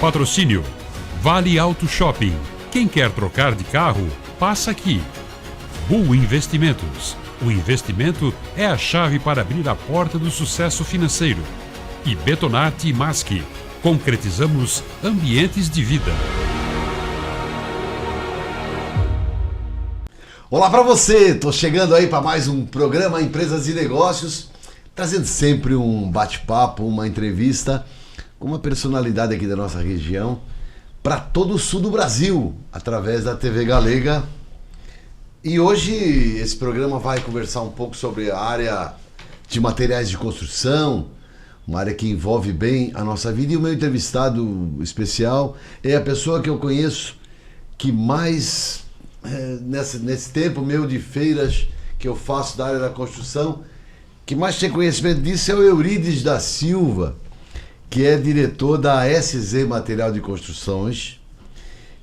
Patrocínio Vale Auto Shopping. Quem quer trocar de carro, passa aqui. Bull Investimentos. O investimento é a chave para abrir a porta do sucesso financeiro. E Betonarte e Masque. Concretizamos ambientes de vida. Olá para você, tô chegando aí para mais um programa Empresas e Negócios, trazendo sempre um bate-papo, uma entrevista com uma personalidade aqui da nossa região para todo o sul do Brasil, através da TV Galega. E hoje esse programa vai conversar um pouco sobre a área de materiais de construção, uma área que envolve bem a nossa vida. E o meu entrevistado especial é a pessoa que eu conheço que mais, nesse tempo meu de feiras que eu faço da área da construção, que mais tem conhecimento disso é o Eurides da Silva, que é diretor da SZ Material de Construções,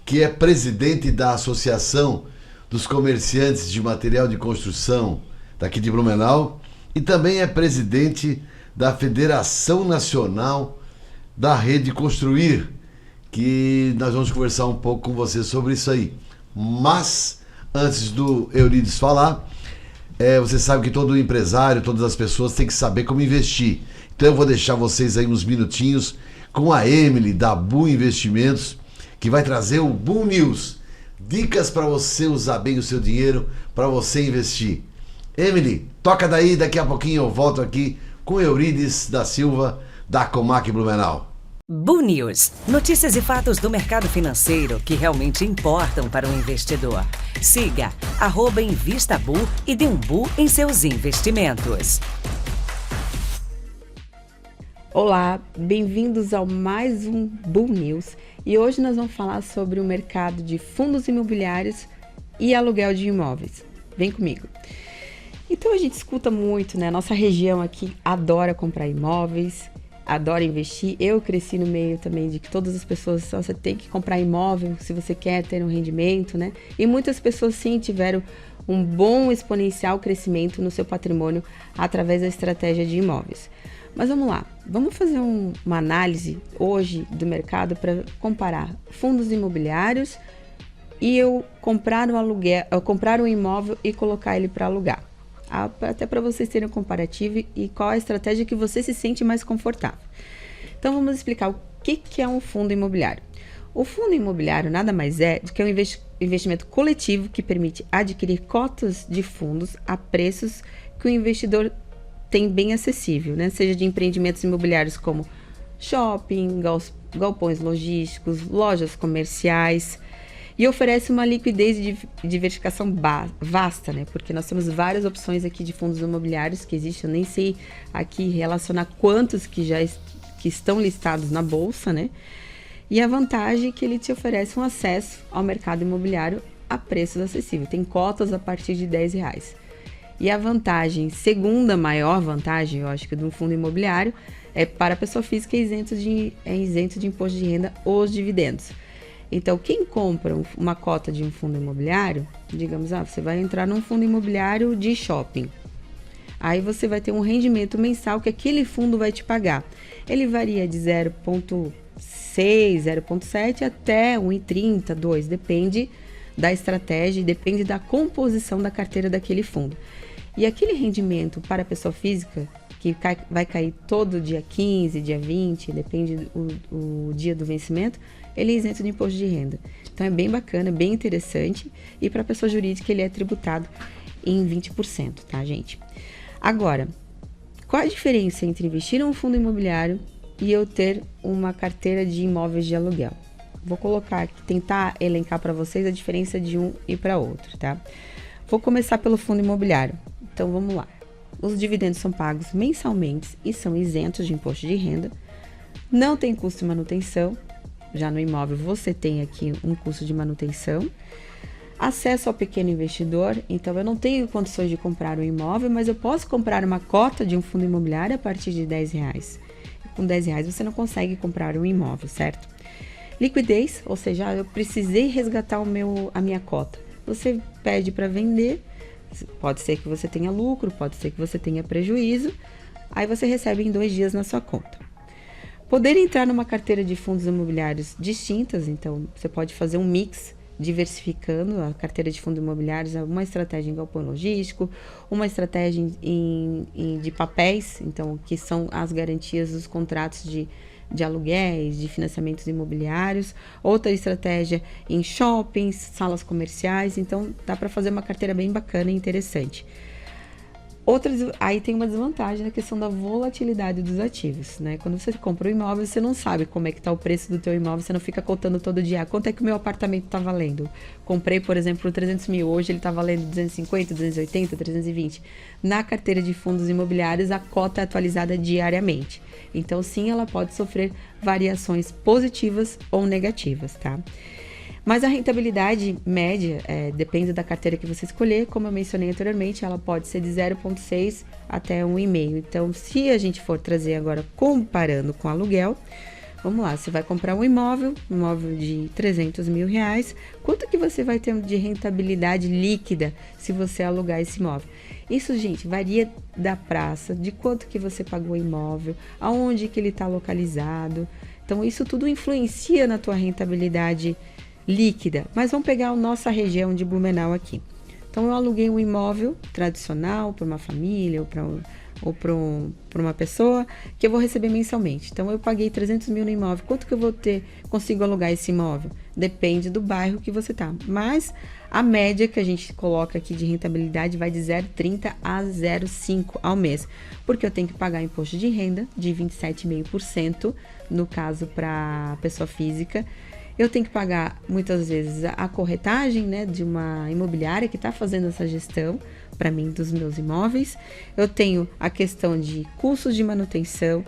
que é presidente da Associação dos Comerciantes de Material de Construção daqui de Blumenau e também é presidente da Federação Nacional da Rede Construir, que nós vamos conversar um pouco com você sobre isso aí. Mas, antes do Eurides falar, você sabe que todo empresário, todas as pessoas têm que saber como investir. Então eu vou deixar vocês aí uns minutinhos com a Emily da Bull Investimentos, que vai trazer o Bull News. Dicas para você usar bem o seu dinheiro, para você investir. Emily, toca daí, daqui a pouquinho eu volto aqui com Eurides da Silva, da Comac Blumenau. Bull News. Notícias e fatos do mercado financeiro que realmente importam para o investidor. Siga @InvistaBull e dê um bull em seus investimentos. Olá, bem-vindos ao mais um Bull News. E hoje nós vamos falar sobre o mercado de fundos imobiliários e aluguel de imóveis. Vem comigo. Então a gente escuta muito, né? Nossa região aqui adora comprar imóveis, adora investir. Eu cresci no meio também de que todas as pessoas, você tem que comprar imóvel se você quer ter um rendimento, né? E muitas pessoas sim tiveram um bom exponencial crescimento no seu patrimônio através da estratégia de imóveis. Mas vamos lá, vamos fazer uma análise hoje do mercado para comparar fundos imobiliários e eu comprar um imóvel e colocar ele para alugar. Até para vocês terem um comparativo e qual a estratégia que você se sente mais confortável. Então vamos explicar o que é um fundo imobiliário. O fundo imobiliário nada mais é do que um investimento coletivo que permite adquirir cotas de fundos a preços que o investidor tem bem acessível, né? Seja de empreendimentos imobiliários como shopping, galpões logísticos, lojas comerciais, e oferece uma liquidez e diversificação vasta, né? Porque nós temos várias opções aqui de fundos imobiliários que existem. Eu nem sei aqui relacionar quantos que estão listados na bolsa, né? E a vantagem é que ele te oferece um acesso ao mercado imobiliário a preços acessíveis. Tem cotas a partir de R$10. E a vantagem, segunda maior vantagem, eu acho que do fundo imobiliário, é para a pessoa física é isento de imposto de renda os dividendos. Então, quem compra uma cota de um fundo imobiliário, digamos, você vai entrar num fundo imobiliário de shopping. Aí você vai ter um rendimento mensal que aquele fundo vai te pagar. Ele varia de 0,6, 0,7 até 1,30, 2, depende da estratégia e depende da composição da carteira daquele fundo. E aquele rendimento para a pessoa física, que vai cair todo dia 15, dia 20, depende o dia do vencimento, ele é isento de imposto de renda. Então é bem bacana, bem interessante. E para a pessoa jurídica ele é tributado em 20%, tá, gente? Agora, qual a diferença entre investir em um fundo imobiliário e eu ter uma carteira de imóveis de aluguel? Vou colocar aqui, tentar elencar para vocês a diferença de um e para outro, tá? Vou começar pelo fundo imobiliário. Então, vamos lá. Os dividendos são pagos mensalmente e são isentos de imposto de renda. Não tem custo de manutenção. Já no imóvel, você tem aqui um custo de manutenção. Acesso ao pequeno investidor. Então, eu não tenho condições de comprar um imóvel, mas eu posso comprar uma cota de um fundo imobiliário a partir de R$10. Com R$10 você não consegue comprar um imóvel, certo? Liquidez, ou seja, eu precisei resgatar a minha cota. Você pede para vender, pode ser que você tenha lucro, pode ser que você tenha prejuízo, aí você recebe em 2 dias na sua conta. Poder entrar numa carteira de fundos imobiliários distintas, então você pode fazer um mix, diversificando a carteira de fundos imobiliários, uma estratégia em galpão logístico, uma estratégia de papéis, então que são as garantias dos contratos de aluguéis, de financiamentos imobiliários, outra estratégia em shoppings, salas comerciais, então dá para fazer uma carteira bem bacana e interessante. Aí tem uma desvantagem na questão da volatilidade dos ativos, né? Quando você compra um imóvel, você não sabe como é que está o preço do teu imóvel, você não fica contando todo dia, quanto é que o meu apartamento está valendo? Comprei, por exemplo, por 300 mil, hoje ele está valendo 250, 280, 320. Na carteira de fundos imobiliários, a cota é atualizada diariamente. Então, sim, ela pode sofrer variações positivas ou negativas, tá? Mas a rentabilidade média depende da carteira que você escolher. Como eu mencionei anteriormente, ela pode ser de 0,6 até 1,5. Então, se a gente for trazer agora comparando com aluguel, vamos lá, você vai comprar um imóvel de 300 mil reais, quanto que você vai ter de rentabilidade líquida se você alugar esse imóvel? Isso, gente, varia da praça, de quanto que você pagou o imóvel, aonde que ele está localizado. Então, isso tudo influencia na tua rentabilidade líquida. Mas vamos pegar a nossa região de Blumenau aqui. Então, eu aluguei um imóvel tradicional para uma família ou para uma pessoa que eu vou receber mensalmente. Então, eu paguei 300 mil no imóvel. Quanto que eu vou consigo alugar esse imóvel? Depende do bairro que você tá. Mas a média que a gente coloca aqui de rentabilidade vai de 0,30 a 0,5 ao mês. Porque eu tenho que pagar imposto de renda de 27,5%, no caso para pessoa física. Eu tenho que pagar, muitas vezes, a corretagem, né, de uma imobiliária que está fazendo essa gestão, para mim, dos meus imóveis. Eu tenho a questão de custos de manutenção.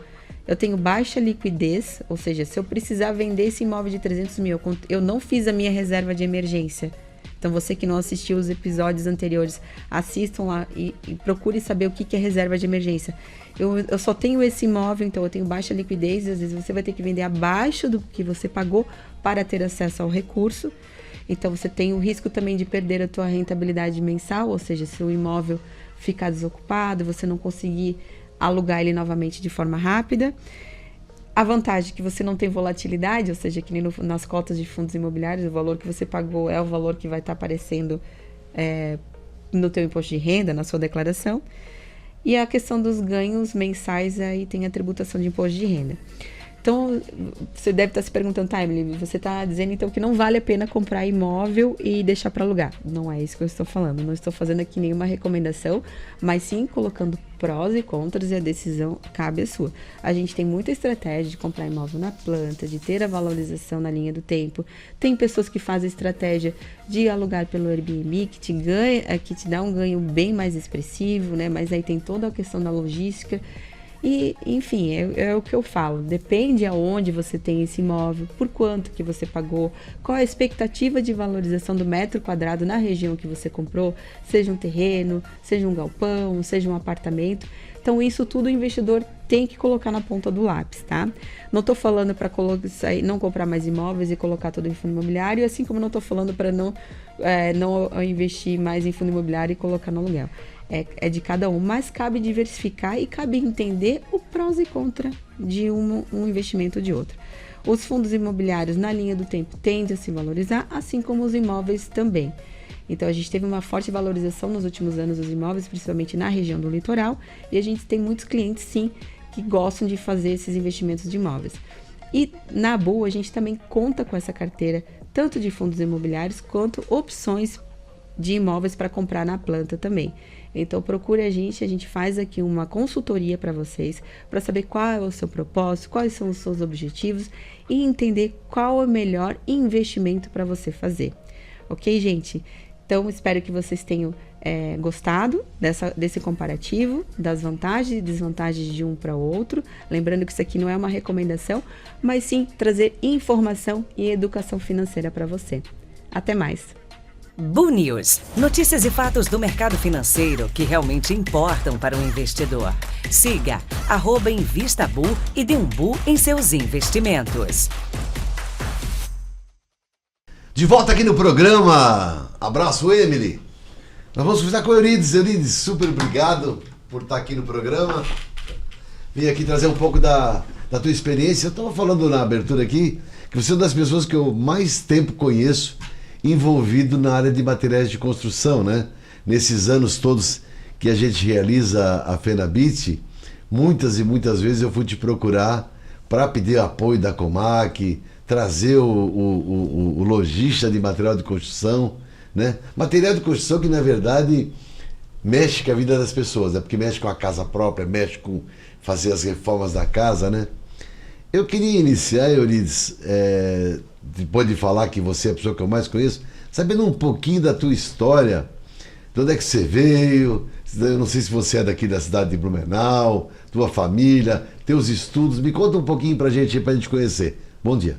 Eu tenho baixa liquidez, ou seja, se eu precisar vender esse imóvel de 300 mil, eu não fiz a minha reserva de emergência. Então, você que não assistiu os episódios anteriores, assistam lá e procure saber o que é reserva de emergência. Eu só tenho esse imóvel, então eu tenho baixa liquidez, e às vezes você vai ter que vender abaixo do que você pagou para ter acesso ao recurso. Então, você tem o risco também de perder a tua rentabilidade mensal, ou seja, se o imóvel ficar desocupado, você não conseguir alugar ele novamente de forma rápida. A vantagem é que você não tem volatilidade, ou seja, que nem nas cotas de fundos imobiliários, o valor que você pagou é o valor que vai estar aparecendo no teu imposto de renda, na sua declaração. E a questão dos ganhos mensais, aí tem a tributação de imposto de renda. Então, você deve estar se perguntando, tá, Emily, você está dizendo então que não vale a pena comprar imóvel e deixar para alugar. Não é isso que eu estou falando. Não estou fazendo aqui nenhuma recomendação, mas sim colocando prós e contras, e a decisão cabe a sua. A gente tem muita estratégia de comprar imóvel na planta, de ter a valorização na linha do tempo. Tem pessoas que fazem estratégia de alugar pelo Airbnb, que te dá um ganho bem mais expressivo, né? Mas aí tem toda a questão da logística. E, enfim, é o que eu falo, depende aonde você tem esse imóvel, por quanto que você pagou, qual a expectativa de valorização do metro quadrado na região que você comprou, seja um terreno, seja um galpão, seja um apartamento. Então, isso tudo o investidor tem que colocar na ponta do lápis, tá? Não tô falando para não comprar mais imóveis e colocar tudo em fundo imobiliário, assim como não tô falando para não investir mais em fundo imobiliário e colocar no aluguel. É de cada um, mas cabe diversificar e cabe entender o prós e contra de um investimento ou de outro. Os fundos imobiliários na linha do tempo tendem a se valorizar, assim como os imóveis também. Então, a gente teve uma forte valorização nos últimos anos dos imóveis, principalmente na região do litoral, e a gente tem muitos clientes, sim, que gostam de fazer esses investimentos de imóveis. E na boa, a gente também conta com essa carteira, tanto de fundos imobiliários, quanto opções de imóveis para comprar na planta também. Então, procure a gente faz aqui uma consultoria para vocês, para saber qual é o seu propósito, quais são os seus objetivos e entender qual é o melhor investimento para você fazer. Ok, gente? Então, espero que vocês tenham gostado desse comparativo, das vantagens e desvantagens de um para o outro. Lembrando que isso aqui não é uma recomendação, mas sim trazer informação e educação financeira para você. Até mais! Bu News, notícias e fatos do mercado financeiro que realmente importam para o investidor. Siga @InvistaBu e dê um Bu em seus investimentos. De volta aqui no programa. Abraço, Emily. Nós vamos conversar com o Eurides. Eurides, super obrigado por estar aqui no programa. Vim aqui trazer um pouco da da tua experiência. Eu estava falando na abertura aqui que você é uma das pessoas que eu mais tempo conheço envolvido na área de materiais de construção, né? Nesses anos todos que a gente realiza a FENABIT, muitas e muitas vezes eu fui te procurar para pedir apoio da Comac, trazer o lojista de material de construção, né? Material de construção que, na verdade, mexe com a vida das pessoas, né? Porque mexe com a casa própria, mexe com fazer as reformas da casa, né? Eu queria iniciar, Eurides, depois de falar que você é a pessoa que eu mais conheço, sabendo um pouquinho da tua história, de onde é que você veio, eu não sei se você é daqui da cidade de Blumenau, tua família, teus estudos, me conta um pouquinho pra gente conhecer. Bom dia.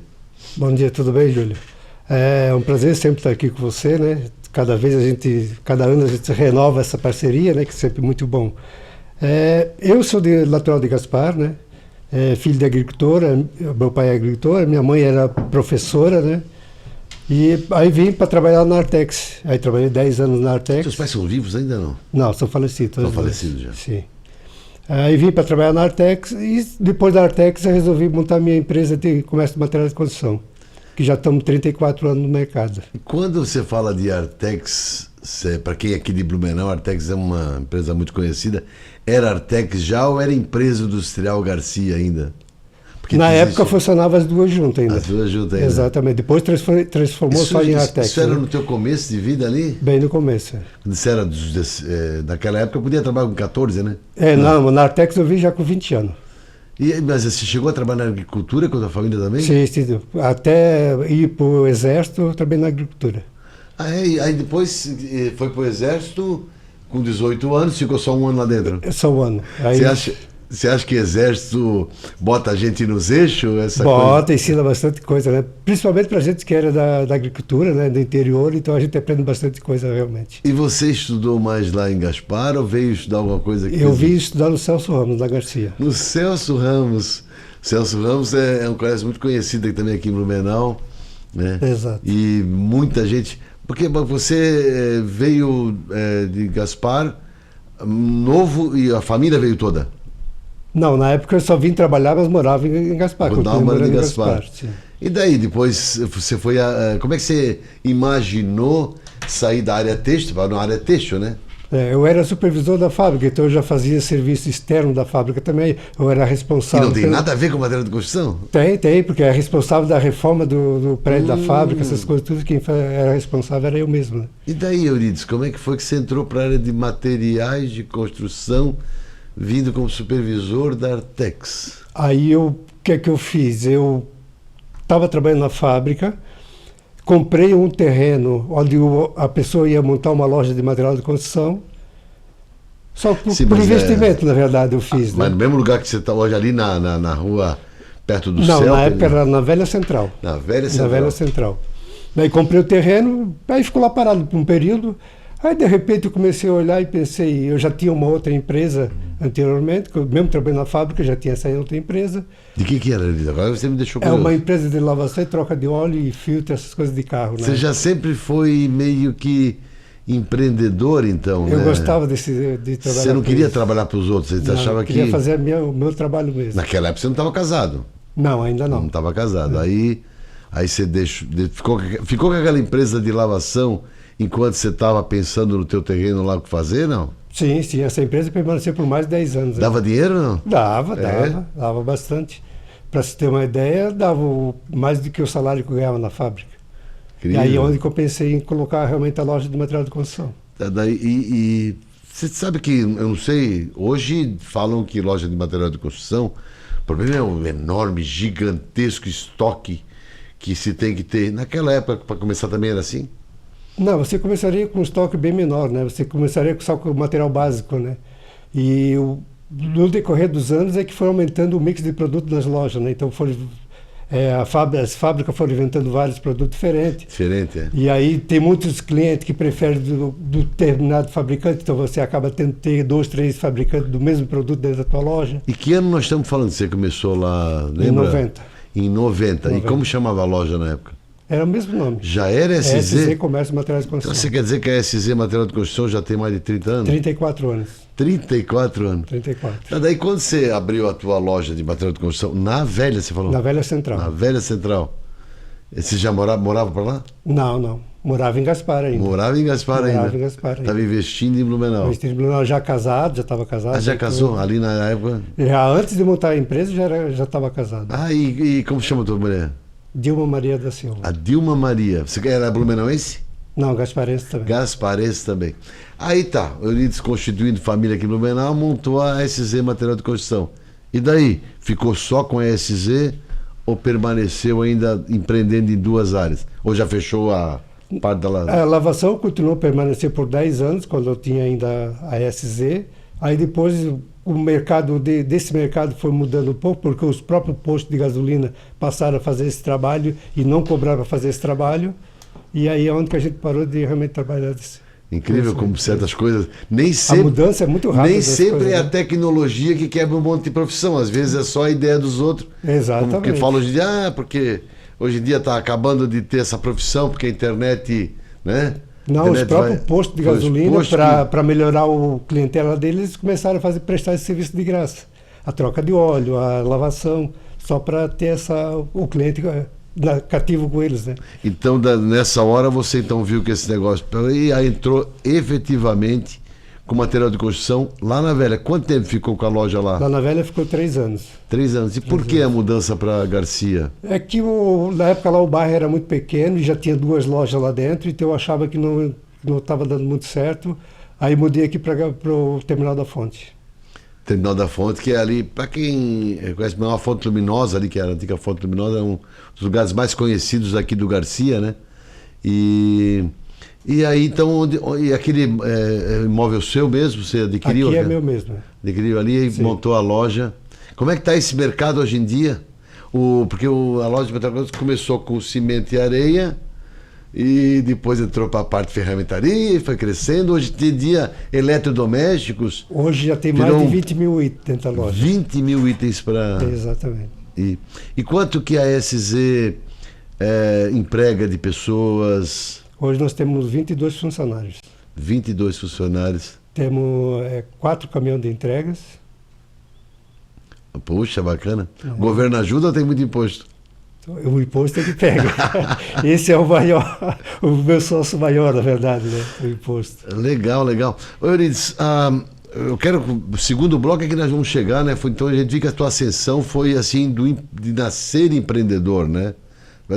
Bom dia, tudo bem, Júlio? É um prazer sempre estar aqui com você, né? Cada ano a gente renova essa parceria, né? Que é sempre muito bom. Eu sou natural de Gaspar, né? Filho de agricultora, meu pai é agricultor, minha mãe era professora, né? E aí vim para trabalhar na Artex. Aí trabalhei 10 anos na Artex. Seus pais são vivos ainda não? Não, são falecidos. São falecidos já. Sim. Aí vim para trabalhar na Artex e depois da Artex eu resolvi montar minha empresa de comércio de materiais de construção, que já estamos 34 anos no mercado. E quando você fala de Artex, para quem é aqui de Blumenau, a Artex é uma empresa muito conhecida. Era Artex já ou era empresa industrial Garcia ainda? Porque na época funcionava as duas juntas ainda. As duas juntas ainda. Exatamente. Depois transformou só em Artex. Isso era no teu começo de vida ali? Bem no começo. Quando você era naquela época, eu podia trabalhar com 14, né? Não, na Artex eu vim já com 20 anos. Mas você chegou a trabalhar na agricultura com a tua família também? Sim. Até ir para o exército, eu trabalhei na agricultura. Aí depois foi para o exército com 18 anos, ficou só um ano lá dentro? Só um ano. Aí... Você acha que o exército bota a gente nos eixos? Bota, ensina bastante coisa, né? Principalmente para gente que era da agricultura, né? Do interior, então a gente aprende bastante coisa realmente. E você estudou mais lá em Gaspar ou veio estudar alguma coisa aqui? Eu vim estudar no Celso Ramos, da Garcia. No Celso Ramos. Celso Ramos é um colégio muito conhecido também aqui em Blumenau, né? Exato. E muita gente... Porque você veio de Gaspar novo e a família veio toda? Não, na época eu só vim trabalhar, mas morava em Gaspar. Morava em Gaspar. E daí, depois você foi como é que você imaginou sair da área têxtil para uma área têxtil, né? Eu era supervisor da fábrica, então eu já fazia serviço externo da fábrica também. Eu era responsável... E não tem nada a ver com material de construção? Tem, porque é responsável da reforma do prédio da fábrica, essas coisas, tudo quem era responsável era eu mesmo. Né? E daí, Eurides, como é que foi que você entrou para a área de materiais de construção, vindo como supervisor da Artex? Aí o que é que eu fiz? Eu estava trabalhando na fábrica, comprei um terreno onde a pessoa ia montar uma loja de material de construção, só por investimento, na verdade, eu fiz. Mas no mesmo lugar que você está hoje, ali na rua, perto do céu? Não, na época era na Velha Central. Na Velha Central? Na Velha Central. Daí comprei o terreno, aí ficou lá parado por um período. Aí, de repente, eu comecei a olhar e pensei, eu já tinha uma outra empresa anteriormente, mesmo trabalhando na fábrica, já tinha essa outra empresa. De que era, Eurides? Agora você me deixou curioso. É uma empresa de lavação e troca de óleo e filtro, essas coisas de carro. Você né? já sempre foi meio que empreendedor, então, Eu né? gostava de trabalhar. Você não queria trabalhar para os outros, você achava que... Eu queria fazer o meu trabalho mesmo. Naquela época você não estava casado? Não, ainda não. Não estava casado. Aí você ficou com aquela empresa de lavação enquanto você estava pensando no teu terreno lá o que fazer, não? Sim, essa empresa permaneceu por mais de 10 anos. Dava dinheiro ou não? Dava bastante. Para se ter uma ideia, dava mais do que o salário que eu ganhava na fábrica. Incrível. E aí onde que eu pensei em colocar realmente a loja de material de construção. E você sabe que, eu não sei, hoje falam que loja de material de construção, o problema é um enorme, gigantesco estoque que se tem que ter. Naquela época, para começar, também era assim? Não, você começaria com um estoque bem menor, né? Você começaria só com o material básico, né? E no decorrer dos anos é que foi aumentando o mix de produtos nas lojas, né? Então as fábricas foram inventando vários produtos diferentes. Diferente, é. E aí tem muitos clientes que preferem do determinado fabricante, então você acaba tendo que ter 2, 3 fabricantes do mesmo produto dentro da tua loja. E que ano nós estamos falando? Você começou lá, lembra? Em 90. Em 90. E como chamava a loja na época? Era o mesmo nome. Já era SZ? SZ Comércio e Materiais de Então Construção. você quer dizer que a SZ Material de Construção já tem mais de 30 anos? 34 anos. 34 anos. 34. Então, daí quando você abriu a tua loja de material de construção, na Velha, você falou? Na Velha Central. Na Velha Central. Você já morava por lá? Não. Morava em Gaspar ainda. Morava em Gaspar ainda. Morava em Gaspar ainda. Estava investindo em Blumenau. Eu estive em Blumenau já casado, já estava casado. Ah, já casou? Ali na época? Já antes de montar a empresa, já estava casado. Ah, e como chama a tua mulher? Dilma Maria da Silva. A Dilma Maria. Você era blumenauense? Não, gasparense também. Gasparense também. Aí tá, o Euridice, constituindo família aqui em Blumenau, montou a SZ Material de Construção. E daí? Ficou só com a SZ ou permaneceu ainda empreendendo em duas áreas? Ou já fechou a parte da A lavação continuou a permanecer por 10 anos, quando eu tinha ainda a SZ. Aí depois o mercado desse mercado foi mudando um pouco, porque os próprios postos de gasolina passaram a fazer esse trabalho e não cobraram para fazer esse trabalho. E aí é onde que a gente parou de realmente trabalhar desse. Incrível como certas coisas. Nem sempre, a mudança é muito rápida. Nem sempre coisas, é a né? tecnologia que quebra um monte de profissão. Às vezes é só a ideia dos outros. Exatamente. Como que fala hoje em dia, porque hoje em dia está acabando de ter essa profissão, porque a internet, né? Não, os próprios postos de gasolina, para melhorar o clientela deles, começaram a prestar esse serviço de graça. A troca de óleo, a lavação, só para ter o cliente cativo com eles, né? Então, nessa hora, você então viu que esse negócio... E aí entrou efetivamente com material de construção lá na Velha. Quanto tempo ficou com a loja lá? Lá na Velha ficou 3 anos. 3 anos. E por que a mudança para Garcia? É que na época lá o bairro era muito pequeno e já tinha 2 lojas lá dentro, então eu achava que não estava dando muito certo. Aí mudei aqui para o Terminal da Fonte. Terminal da Fonte, que é ali, para quem conhece, uma Fonte Luminosa ali, que era a antiga Fonte Luminosa, é um dos lugares mais conhecidos aqui do Garcia, né? E aí, então, e aquele imóvel seu mesmo, você adquiriu? Aqui é meu mesmo. Adquiriu ali e montou a loja. Como é que está esse mercado hoje em dia? Porque a loja de material começou com cimento e areia, e depois entrou para a parte ferramentaria e foi crescendo. Hoje em dia, eletrodomésticos... Hoje já tem mais de 20 mil itens dentro da loja. 20 mil itens para... Exatamente. E quanto que a SZ emprega de pessoas? Hoje nós temos 22 funcionários. 22 funcionários. Temos 4 caminhões de entregas. Puxa, bacana. O governo ajuda ou tem muito imposto? O imposto é que pega. Esse é o maior, o meu sócio maior, na verdade, né? O imposto. Legal. Ô, Euridice, eu quero, o segundo bloco é que nós vamos chegar, né? Então a gente viu que a tua ascensão foi assim, de nascer empreendedor, né?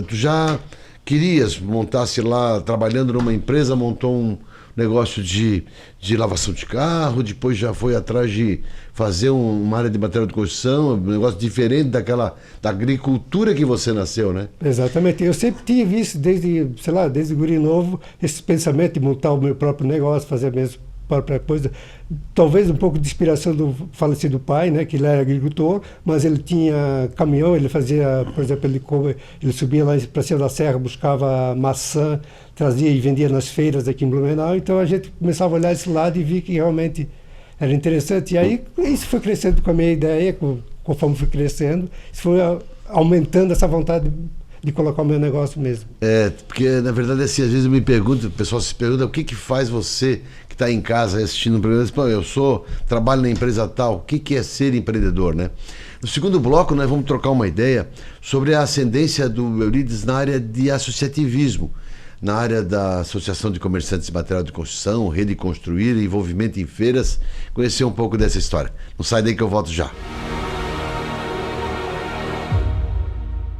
Tu já querias, montasse lá, trabalhando numa empresa, montou um negócio de lavação de carro, depois já foi atrás de fazer uma área de material de construção, um negócio diferente da agricultura que você nasceu, né? Exatamente. Eu sempre tive isso desde guri novo, esse pensamento de montar o meu próprio negócio, fazer a minha própria coisa. Talvez um pouco de inspiração do falecido pai, né, que ele era agricultor, mas ele tinha caminhão, ele fazia, por exemplo, ele subia lá para cima da serra, buscava maçã, trazia e vendia nas feiras aqui em Blumenau, então a gente começava a olhar esse lado e vi que realmente era interessante. E aí isso foi crescendo com a minha ideia, conforme fui crescendo, isso foi aumentando essa vontade de colocar o meu negócio mesmo. Porque na verdade assim, às vezes o pessoal se pergunta o que faz você que está em casa assistindo um programa, trabalho na empresa tal, o que é ser empreendedor, né? No segundo bloco nós vamos trocar uma ideia sobre a ascendência do Euridice na área de associativismo, na área da Associação de Comerciantes de Material de Construção, Rede Construir, envolvimento em feiras, conhecer um pouco dessa história. Não sai daí que eu volto já.